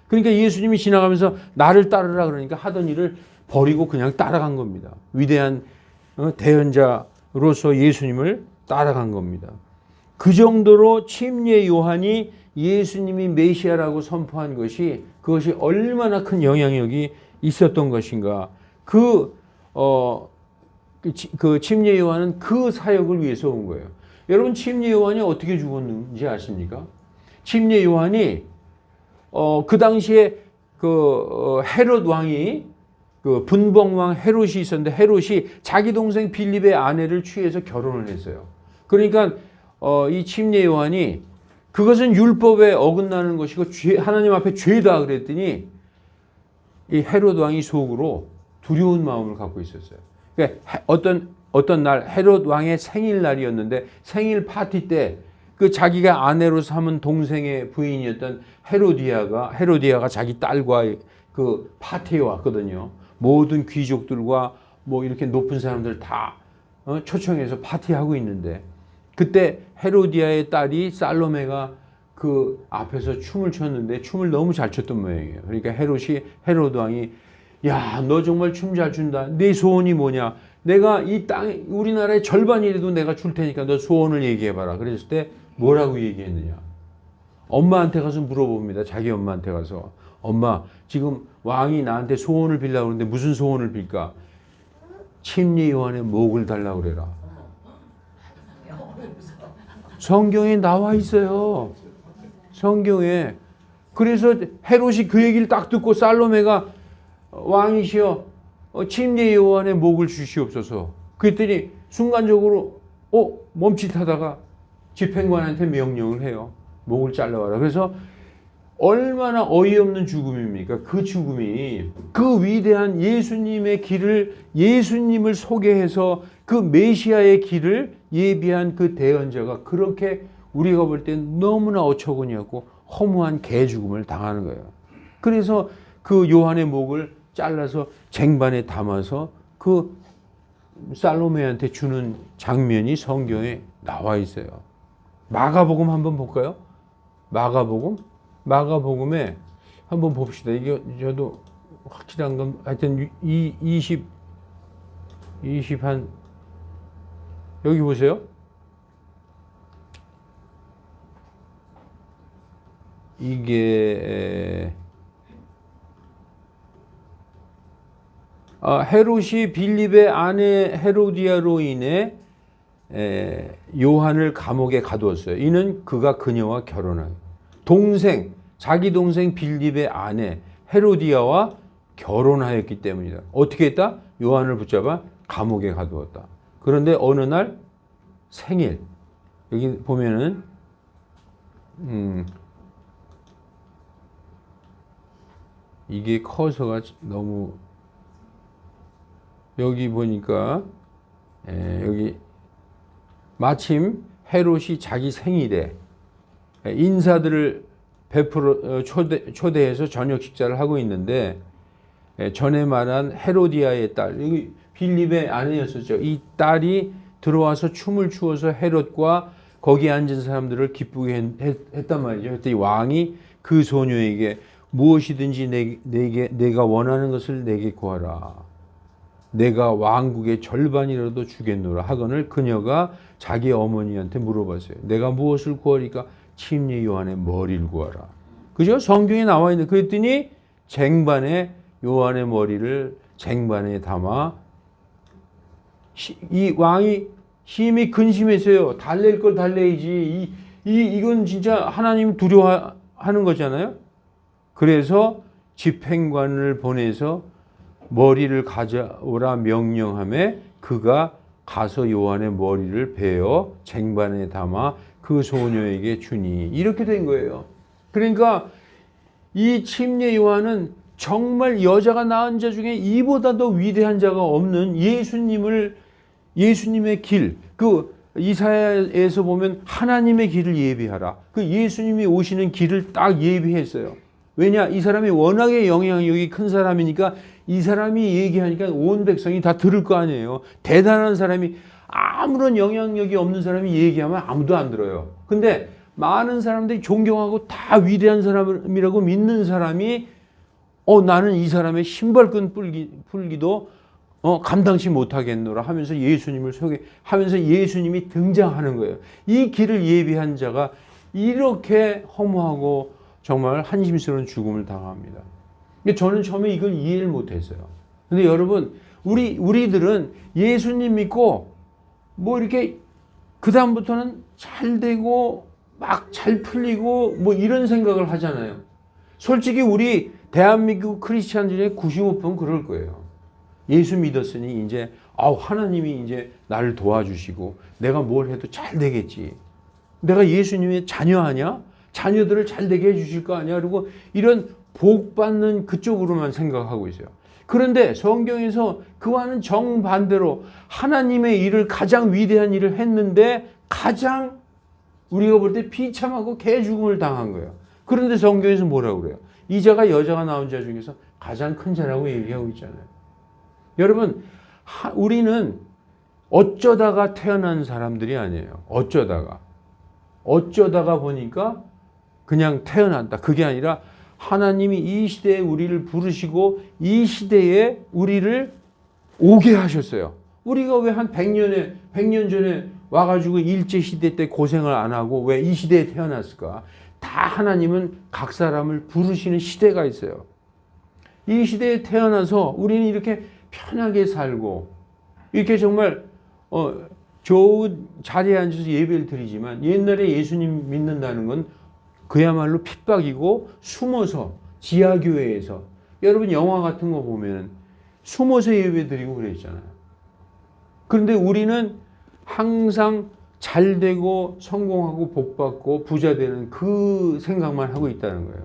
그러니까 예수님이 지나가면서 나를 따르라 그러니까 하던 일을 버리고 그냥 따라간 겁니다. 위대한 대언자로서 예수님을 따라간 겁니다. 그 정도로 침례 요한이 예수님이 메시아라고 선포한 것이 그것이 얼마나 큰 영향력이 있었던 것인가. 그 침례 요한은 그 사역을 위해서 온 거예요. 여러분 침례 요한이 어떻게 죽었는지 아십니까? 침례 요한이 그 당시에 헤롯 왕이 분봉왕 헤롯이 있었는데 헤롯이 자기 동생 빌립의 아내를 취해서 결혼을 했어요. 그러니까 이 침례 요한이 그것은 율법에 어긋나는 것이고 하나님 앞에 죄다 그랬더니 이 헤롯 왕이 속으로 두려운 마음을 갖고 있었어요. 그러니까 어떤 날 헤롯 왕의 생일날이었는데 생일 파티 때 그 자기가 아내로 삼은 동생의 부인이었던 헤로디아가 자기 딸과 그 파티에 왔거든요. 모든 귀족들과 뭐 이렇게 높은 사람들 다 초청해서 파티하고 있는데, 그때 헤로디아의 딸이 살로메가 그 앞에서 춤을 췄는데 춤을 너무 잘 췄던 모양이에요. 그러니까 헤로드 왕이, 야, 너 정말 춤 잘 춘다. 네 소원이 뭐냐? 내가 이 땅, 우리나라의 절반이라도 내가 줄 테니까 너 소원을 얘기해봐라. 그랬을 때 뭐라고 얘기했느냐? 엄마한테 가서 물어봅니다. 자기 엄마한테 가서. 엄마, 지금 왕이 나한테 소원을 빌려고 그러는데 무슨 소원을 빌까? 침례 요한의 목을 달라고 그래라. 성경에 나와 있어요. 성경에. 그래서 헤롯이 그 얘기를 딱 듣고 살로메가, 왕이시여, 침례 요한의 목을 주시옵소서. 그랬더니 순간적으로 멈칫하다가 집행관한테 명령을 해요. 목을 잘라와라. 그래서 얼마나 어이없는 죽음입니까? 그 죽음이 그 위대한 예수님의 길을, 예수님을 소개해서 그 메시아의 길을 예비한 그 대언자가 그렇게 우리가 볼 때 너무나 어처구니없고 허무한 개 죽음을 당하는 거예요. 그래서 그 요한의 목을 잘라서 쟁반에 담아서 그 살로메한테 주는 장면이 성경에 나와 있어요. 마가복음 한번 볼까요? 마가복음에 한번 봅시다. 이게 저도 확실한 건 하여튼 20 한 여기 보세요. 이게 헤롯이 빌립의 아내 헤로디아로 인해 요한을 감옥에 가두었어요. 이는 그가 그녀와 결혼한 자기 동생 빌립의 아내 헤로디아와 결혼하였기 때문이다. 어떻게 했다? 요한을 붙잡아 감옥에 가두었다. 그런데 어느 날 생일, 여기 보면은 이게 커서가 너무, 여기 보니까 여기 마침 헤롯이 자기 생일에 인사들을 초대해서 저녁 식사를 하고 있는데, 전에 말한 헤로디아의 딸, 여기 빌립의 아내였었죠. 이 딸이 들어와서 춤을 추어서 헤롯과 거기 앉은 사람들을 기쁘게 했단 말이죠. 그때 왕이 그 소녀에게 무엇이든지 내가 원하는 것을 내게 구하라. 내가 왕국의 절반이라도 주겠노라 하거늘 그녀가 자기 어머니한테 물어봤어요. 내가 무엇을 구하리까? 침례 요한의 머리를 구하라. 그죠? 성경에 나와 있는. 그랬더니 쟁반에 요한의 머리를 쟁반에 담아, 이 왕이 힘이 근심했어요. 달랠 걸 달래야지. 이건 진짜 하나님 두려워하는 거잖아요. 그래서 집행관을 보내서 머리를 가져오라 명령하며 그가 가서 요한의 머리를 베어 쟁반에 담아 그 소녀에게 주니, 이렇게 된 거예요. 그러니까 이 침례 요한은 정말 여자가 낳은 자 중에 이보다 더 위대한 자가 없는 예수님의 길, 그 이사야에서 보면 하나님의 길을 예비하라. 그 예수님이 오시는 길을 딱 예비했어요. 왜냐? 이 사람이 워낙에 영향력이 큰 사람이니까 이 사람이 얘기하니까 온 백성이 다 들을 거 아니에요. 대단한 사람이, 아무런 영향력이 없는 사람이 얘기하면 아무도 안 들어요. 근데 많은 사람들이 존경하고 다 위대한 사람이라고 믿는 사람이 나는 이 사람의 신발끈 풀기도 감당치 못하겠노라 하면서 예수님을 소개하면서 예수님이 등장하는 거예요. 이 길을 예비한 자가 이렇게 허무하고 정말 한심스러운 죽음을 당합니다. 저는 처음에 이걸 이해를 못했어요. 근데 여러분, 우리들은 예수님 믿고 뭐 이렇게 그 다음부터는 잘 되고 막 잘 풀리고 뭐 이런 생각을 하잖아요. 솔직히 우리 대한민국 크리스찬들의 95%는 그럴 거예요. 예수 믿었으니 이제 하나님이 이제 나를 도와주시고 내가 뭘 해도 잘 되겠지. 내가 예수님의 자녀 아니야? 자녀들을 잘 되게 해주실 거 아니야? 그리고 이런 복 받는 그쪽으로만 생각하고 있어요. 그런데 성경에서 그와는 정반대로 하나님의 일을, 가장 위대한 일을 했는데 가장 우리가 볼 때 비참하고 개 죽음을 당한 거예요. 그런데 성경에서 뭐라고 그래요? 이 자가 여자가 낳은 자 중에서 가장 큰 자라고 얘기하고 있잖아요. 여러분, 우리는 어쩌다가 태어난 사람들이 아니에요. 어쩌다가 보니까 그냥 태어난다. 그게 아니라 하나님이 이 시대에 우리를 부르시고 이 시대에 우리를 오게 하셨어요. 우리가 왜 한 100년 전에 와가지고 일제시대 때 고생을 안 하고 왜 이 시대에 태어났을까? 다 하나님은 각 사람을 부르시는 시대가 있어요. 이 시대에 태어나서 우리는 이렇게 편하게 살고 이렇게 정말 좋은 자리에 앉아서 예배를 드리지만 옛날에 예수님 믿는다는 건 그야말로 핍박이고 숨어서 지하교회에서 여러분 영화 같은 거 보면 숨어서 예배 드리고 그랬잖아요. 그런데 우리는 항상 잘 되고 성공하고 복받고 부자 되는 그 생각만 하고 있다는 거예요.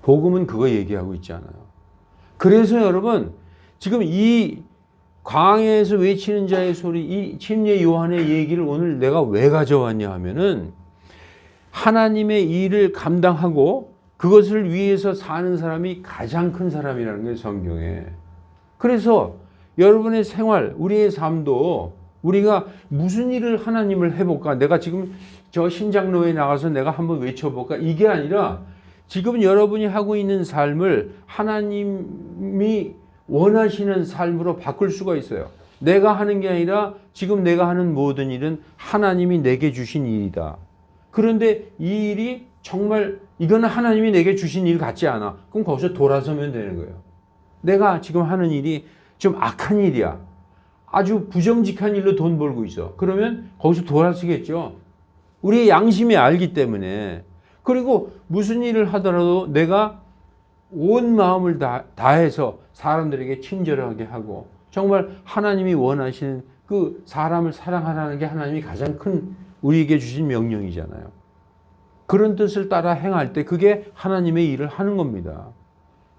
복음은 그거 얘기하고 있지 않아요. 그래서 여러분 지금 이 광야에서 외치는 자의 소리, 이 침례 요한의 얘기를 오늘 내가 왜 가져왔냐 하면은 하나님의 일을 감당하고 그것을 위해서 사는 사람이 가장 큰 사람이라는 거예요, 성경에. 그래서 여러분의 생활, 우리의 삶도 우리가 무슨 일을 하나님을 해볼까? 내가 지금 저 신장로에 나가서 내가 한번 외쳐볼까? 이게 아니라 지금 여러분이 하고 있는 삶을 하나님이 원하시는 삶으로 바꿀 수가 있어요. 내가 하는 게 아니라 지금 내가 하는 모든 일은 하나님이 내게 주신 일이다. 그런데 이 일이 정말 이거는 하나님이 내게 주신 일 같지 않아. 그럼 거기서 돌아서면 되는 거예요. 내가 지금 하는 일이 좀 악한 일이야. 아주 부정직한 일로 돈 벌고 있어. 그러면 거기서 돌아서겠죠. 우리의 양심이 알기 때문에. 그리고 무슨 일을 하더라도 내가 온 마음을 다해서 사람들에게 친절하게 하고 정말 하나님이 원하시는 그 사람을 사랑하라는 게 하나님이 가장 큰 우리에게 주신 명령이잖아요. 그런 뜻을 따라 행할 때 그게 하나님의 일을 하는 겁니다.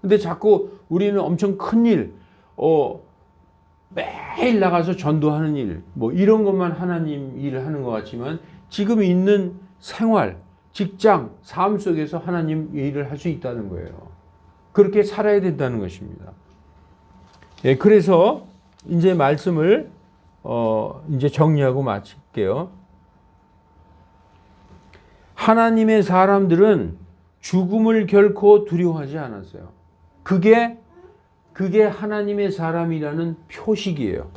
근데 자꾸 우리는 엄청 큰 일, 매일 나가서 전도하는 일, 뭐 이런 것만 하나님 일을 하는 것 같지만 지금 있는 생활, 직장, 삶 속에서 하나님 일을 할 수 있다는 거예요. 그렇게 살아야 된다는 것입니다. 예, 그래서 이제 말씀을 이제 정리하고 마칠게요. 하나님의 사람들은 죽음을 결코 두려워하지 않았어요. 그게 하나님의 사람이라는 표식이에요.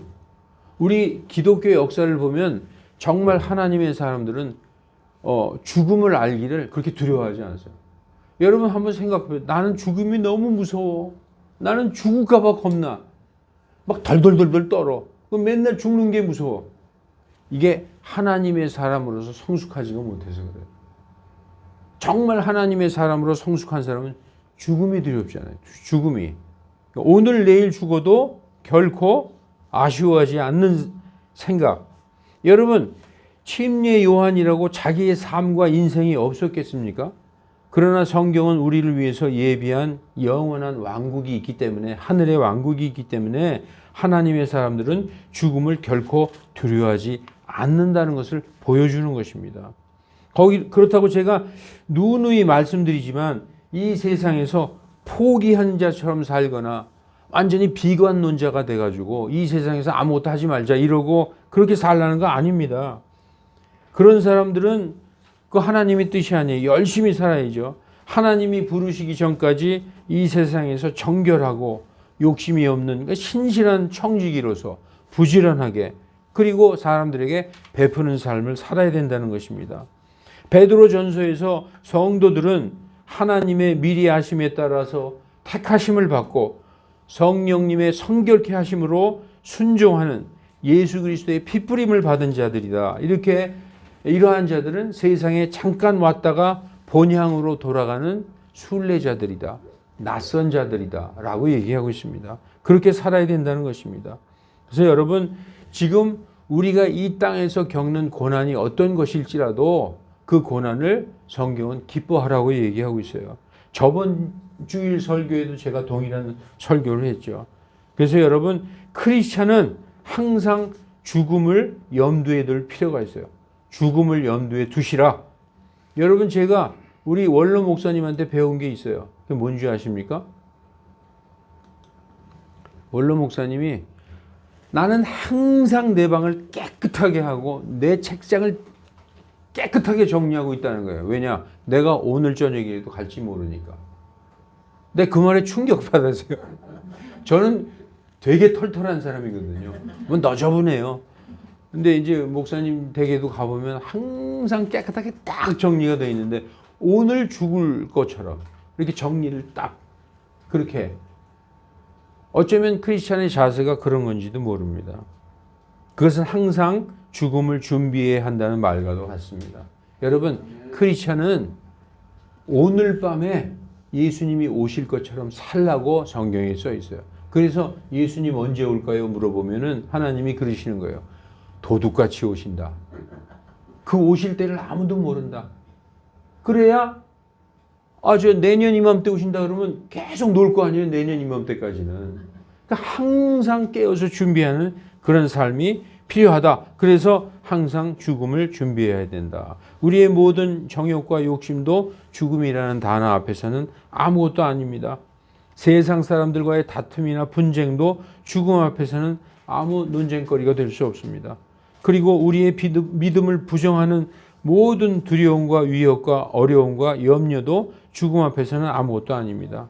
우리 기독교 역사를 보면 정말 하나님의 사람들은 죽음을 알기를 그렇게 두려워하지 않았어요. 여러분 한번 생각해보세요. 나는 죽음이 너무 무서워. 나는 죽을까 봐 겁나. 막 덜덜덜덜 떨어. 맨날 죽는 게 무서워. 이게 하나님의 사람으로서 성숙하지가 못해서 그래요. 정말 하나님의 사람으로 성숙한 사람은 죽음이 두렵지 않아요. 죽음이. 오늘 내일 죽어도 결코 아쉬워하지 않는 생각. 여러분 침례 요한이라고 자기의 삶과 인생이 없었겠습니까? 그러나 성경은 우리를 위해서 예비한 영원한 왕국이 있기 때문에 하늘의 왕국이 있기 때문에 하나님의 사람들은 죽음을 결코 두려워하지 않는다는 것을 보여주는 것입니다. 그렇다고 제가 누누이 말씀드리지만 이 세상에서 포기한 자처럼 살거나 완전히 비관론자가 돼가지고 이 세상에서 아무것도 하지 말자 이러고 그렇게 살라는 거 아닙니다. 그런 사람들은 그 하나님의 뜻이 아니에요. 열심히 살아야죠. 하나님이 부르시기 전까지 이 세상에서 정결하고 욕심이 없는 신실한 청지기로서 부지런하게 그리고 사람들에게 베푸는 삶을 살아야 된다는 것입니다. 베드로전서에서 성도들은 하나님의 미리 하심에 따라서 택하심을 받고 성령님의 성결케 하심으로 순종하는 예수 그리스도의 핏부림을 받은 자들이다. 이러한 자들은 세상에 잠깐 왔다가 본향으로 돌아가는 순례자들이다. 낯선 자들이다. 라고 얘기하고 있습니다. 그렇게 살아야 된다는 것입니다. 그래서 여러분 지금 우리가 이 땅에서 겪는 고난이 어떤 것일지라도 그 고난을 성경은 기뻐하라고 얘기하고 있어요. 저번 주일 설교에도 제가 동일한 설교를 했죠. 그래서 여러분 크리스찬은 항상 죽음을 염두에 둘 필요가 있어요. 죽음을 염두에 두시라. 여러분, 제가 우리 원로 목사님한테 배운 게 있어요. 그게 뭔지 아십니까? 원로 목사님이 나는 항상 내 방을 깨끗하게 하고 내 책장을 깨끗하게 정리하고 있다는 거예요. 왜냐? 내가 오늘 저녁에도 갈지 모르니까. 근데 그 말에 충격받았어요. 저는 되게 털털한 사람이거든요. 뭐 너저분해요. 근데 이제 목사님 댁에도 가보면 항상 깨끗하게 딱 정리가 되어 있는데 오늘 죽을 것처럼 이렇게 정리를 딱 그렇게. 어쩌면 크리스찬의 자세가 그런 건지도 모릅니다. 그것은 항상 죽음을 준비해야 한다는 말과도 같습니다. 여러분, 크리스찬은 오늘 밤에 예수님이 오실 것처럼 살라고 성경에 써 있어요. 그래서 예수님 언제 올까요? 물어보면은 하나님이 그러시는 거예요. 도둑같이 오신다. 그 오실 때를 아무도 모른다. 그래야 저 내년 이맘때 오신다 그러면 계속 놀 거 아니에요. 내년 이맘때까지는. 그러니까 항상 깨어서 준비하는 그런 삶이 필요하다. 그래서 항상 죽음을 준비해야 된다. 우리의 모든 정욕과 욕심도 죽음이라는 단어 앞에서는 아무것도 아닙니다. 세상 사람들과의 다툼이나 분쟁도 죽음 앞에서는 아무 논쟁거리가 될 수 없습니다. 그리고 우리의 믿음을 부정하는 모든 두려움과 위협과 어려움과 염려도 죽음 앞에서는 아무것도 아닙니다.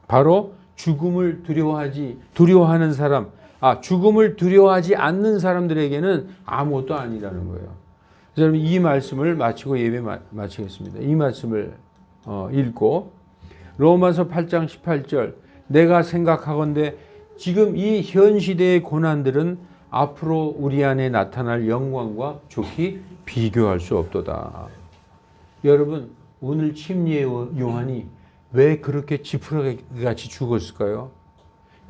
바로 죽음을 두려워하는 사람, 죽음을 두려워하지 않는 사람들에게는 아무것도 아니라는 거예요. 그래서 이 말씀을 마치고 예배 마치겠습니다. 이 말씀을 읽고 로마서 8장 18절, 내가 생각하건대 지금 이 현 시대의 고난들은 앞으로 우리 안에 나타날 영광과 좋게 비교할 수 없도다. 여러분, 오늘 침례 요한이 왜 그렇게 지푸라기같이 죽었을까요?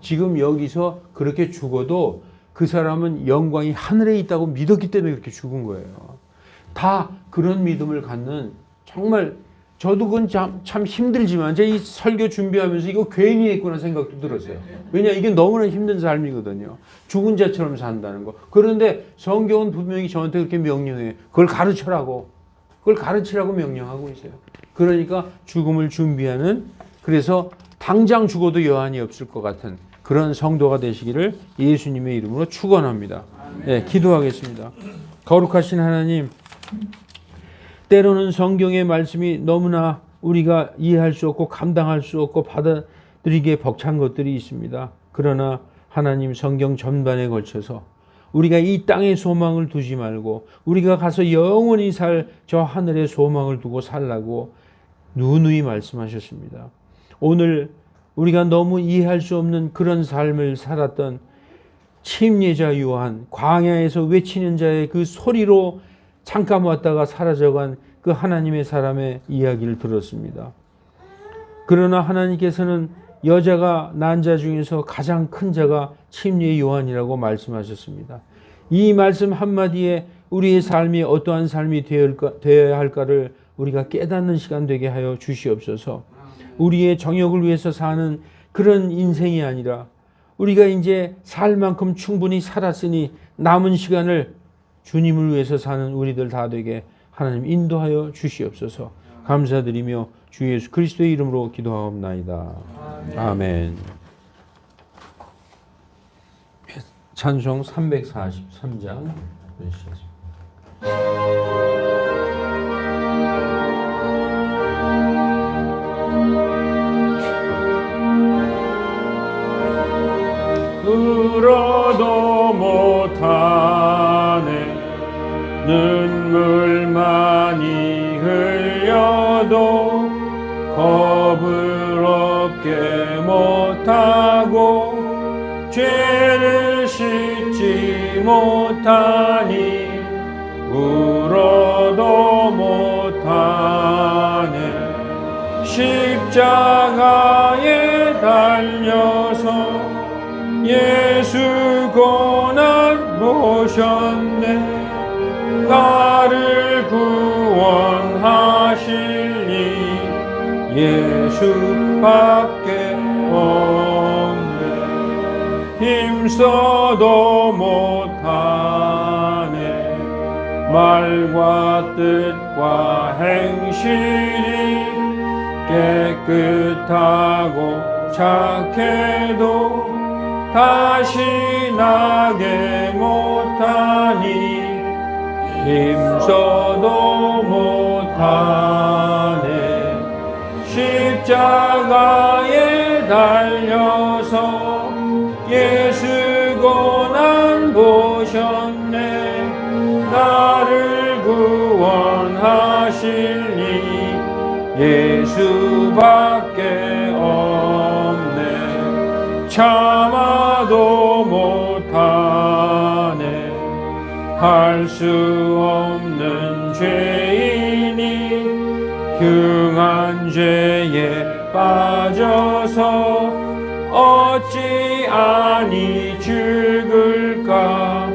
지금 여기서 그렇게 죽어도 그 사람은 영광이 하늘에 있다고 믿었기 때문에 그렇게 죽은 거예요. 다 그런 믿음을 갖는, 정말 저도 그건 참 힘들지만 제가 이 설교 준비하면서 이거 괜히 했구나 생각도 들었어요. 왜냐, 이게 너무나 힘든 삶이거든요. 죽은 자처럼 산다는 거. 그런데 성경은 분명히 저한테 그렇게 명령해요. 그걸 가르치라고 명령하고 있어요. 그러니까 죽음을 준비하는, 그래서 당장 죽어도 여한이 없을 것 같은 그런 성도가 되시기를 예수님의 이름으로 축원합니다. 네, 기도하겠습니다. 거룩하신 하나님, 때로는 성경의 말씀이 너무나 우리가 이해할 수 없고 감당할 수 없고 받아들이기에 벅찬 것들이 있습니다. 그러나 하나님, 성경 전반에 걸쳐서 우리가 이 땅에 소망을 두지 말고 우리가 가서 영원히 살 저 하늘에 소망을 두고 살라고 누누이 말씀하셨습니다. 오늘 우리가 너무 이해할 수 없는 그런 삶을 살았던 침례자 요한, 광야에서 외치는 자의 그 소리로 잠깐 왔다가 사라져간 그 하나님의 사람의 이야기를 들었습니다. 그러나 하나님께서는 여자가 난 자 중에서 가장 큰 자가 침례 요한이라고 말씀하셨습니다. 이 말씀 한마디에 우리의 삶이 어떠한 삶이 되어야 할까를 우리가 깨닫는 시간 되게 하여 주시옵소서. 우리의 정욕을 위해서 사는 그런 인생이 아니라 우리가 이제 살 만큼 충분히 살았으니 남은 시간을 주님을 위해서 사는 우리들 다 되게 하나님 인도하여 주시옵소서. 감사드리며 주 예수 그리스도의 이름으로 기도하옵나이다. 아멘. 찬송 343장 울어도 못하네 눈물 많이 흘려도 겁을 없게 못하고 죄를 씻지 못하니 울어도 못하네 십자가에 달려서 예수 고난 보셨네 나를 구원하실 이 예수밖에 없네 힘써도 못하네 말과 뜻과 행실이 깨끗하고 착해도 다시 나게 못하니 힘써도 못하네. 십자가에 달려서 예수 고난 보셨네. 나를 구원하시니 예수밖에 없네. 참아도 못하네. 할 수 없는 죄인이 흉한 죄에 빠져서 어찌 아니 죽을까.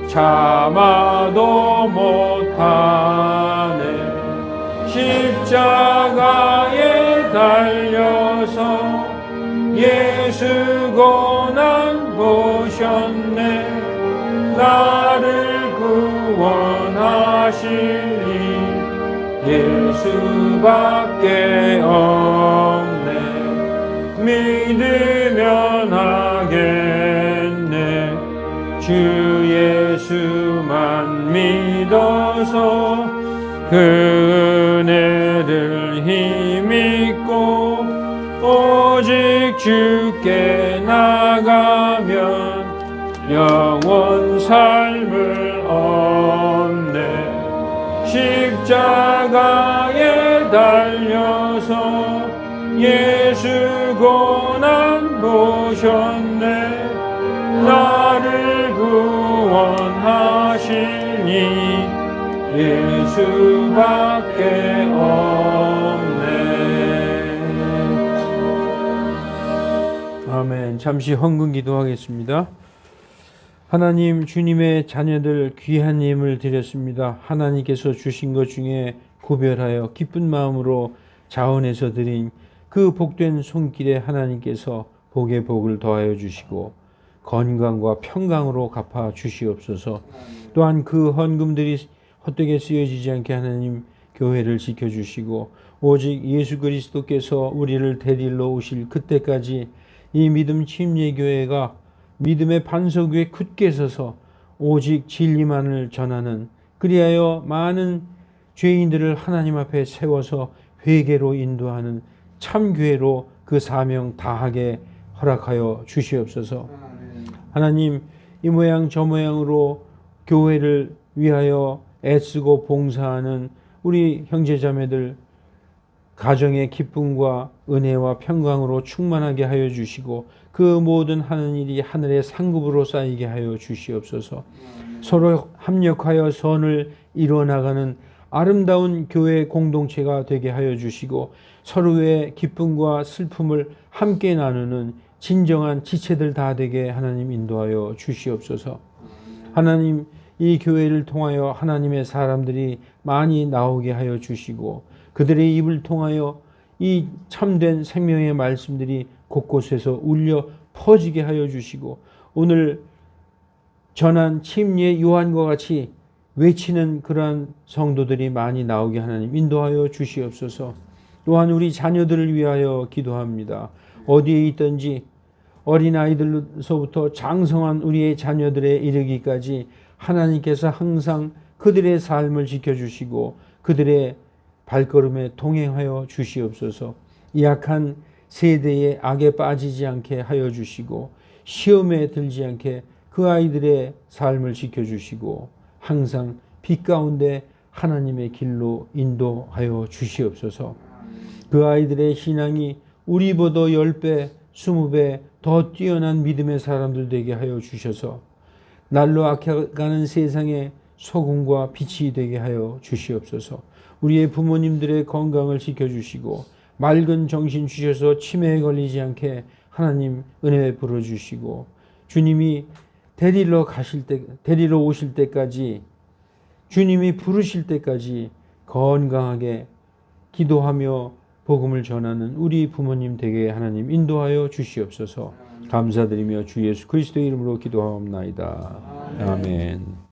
참아도 못하네. 십자가에 달려서 예수 고난 보셨네. 나를 구원하시니 예수밖에 없네. 믿으면 하겠네. 주 예수만 믿어서 그 은혜를 힘입고 오직 주께 나가면 영원 삶을 얻네. 십자가에 달려서 예수 고난 보셨네. 나를 구원하시니 예수밖에 없네. 아멘. 잠시 헌금 기도하겠습니다. 하나님, 주님의 자녀들 귀한 예물 드렸습니다. 하나님께서 주신 것 중에 구별하여 기쁜 마음으로 자원해서 드린 그 복된 손길에 하나님께서 복의 복을 더하여 주시고 건강과 평강으로 갚아 주시옵소서. 또한 그 헌금들이 헛되게 쓰여지지 않게 하나님 교회를 지켜주시고 오직 예수 그리스도께서 우리를 데리러 오실 그때까지 이 믿음 침례교회가 믿음의 반석 위에 굳게 서서 오직 진리만을 전하는, 그리하여 많은 죄인들을 하나님 앞에 세워서 회개로 인도하는 참교회로 그 사명 다하게 허락하여 주시옵소서. 하나님, 이 모양 저 모양으로 교회를 위하여 애쓰고 봉사하는 우리 형제자매들 가정의 기쁨과 은혜와 평강으로 충만하게 하여 주시고 그 모든 하는 일이 하늘의 상급으로 쌓이게 하여 주시옵소서. 서로 합력하여 선을 이루어 나가는 아름다운 교회 공동체가 되게 하여 주시고 서로의 기쁨과 슬픔을 함께 나누는 진정한 지체들 다 되게 하나님 인도하여 주시옵소서. 하나님, 이 교회를 통하여 하나님의 사람들이 많이 나오게 하여 주시고 그들의 입을 통하여 이 참된 생명의 말씀들이 곳곳에서 울려 퍼지게 하여 주시고 오늘 전한 침례 요한과 같이 외치는 그러한 성도들이 많이 나오게 하나님 인도하여 주시옵소서. 또한 우리 자녀들을 위하여 기도합니다. 어디에 있든지 어린아이들로부터 장성한 우리의 자녀들에 이르기까지 하나님께서 항상 그들의 삶을 지켜주시고 그들의 발걸음에 동행하여 주시옵소서. 약한 세대의 악에 빠지지 않게 하여 주시고 시험에 들지 않게 그 아이들의 삶을 지켜주시고 항상 빛 가운데 하나님의 길로 인도하여 주시옵소서. 그 아이들의 신앙이 우리보다 10배, 20배 더 뛰어난 믿음의 사람들 되게 하여 주셔서 날로 악해가는 세상에 소금과 빛이 되게 하여 주시옵소서. 우리의 부모님들의 건강을 지켜주시고 맑은 정신 주셔서 치매에 걸리지 않게 하나님 은혜 부어주시고 주님이 데리러 오실 때까지 주님이 부르실 때까지 건강하게 기도하며 복음을 전하는 우리 부모님 되게 하나님 인도하여 주시옵소서. 감사드리며 주 예수 그리스도의 이름으로 기도하옵나이다. 아멘.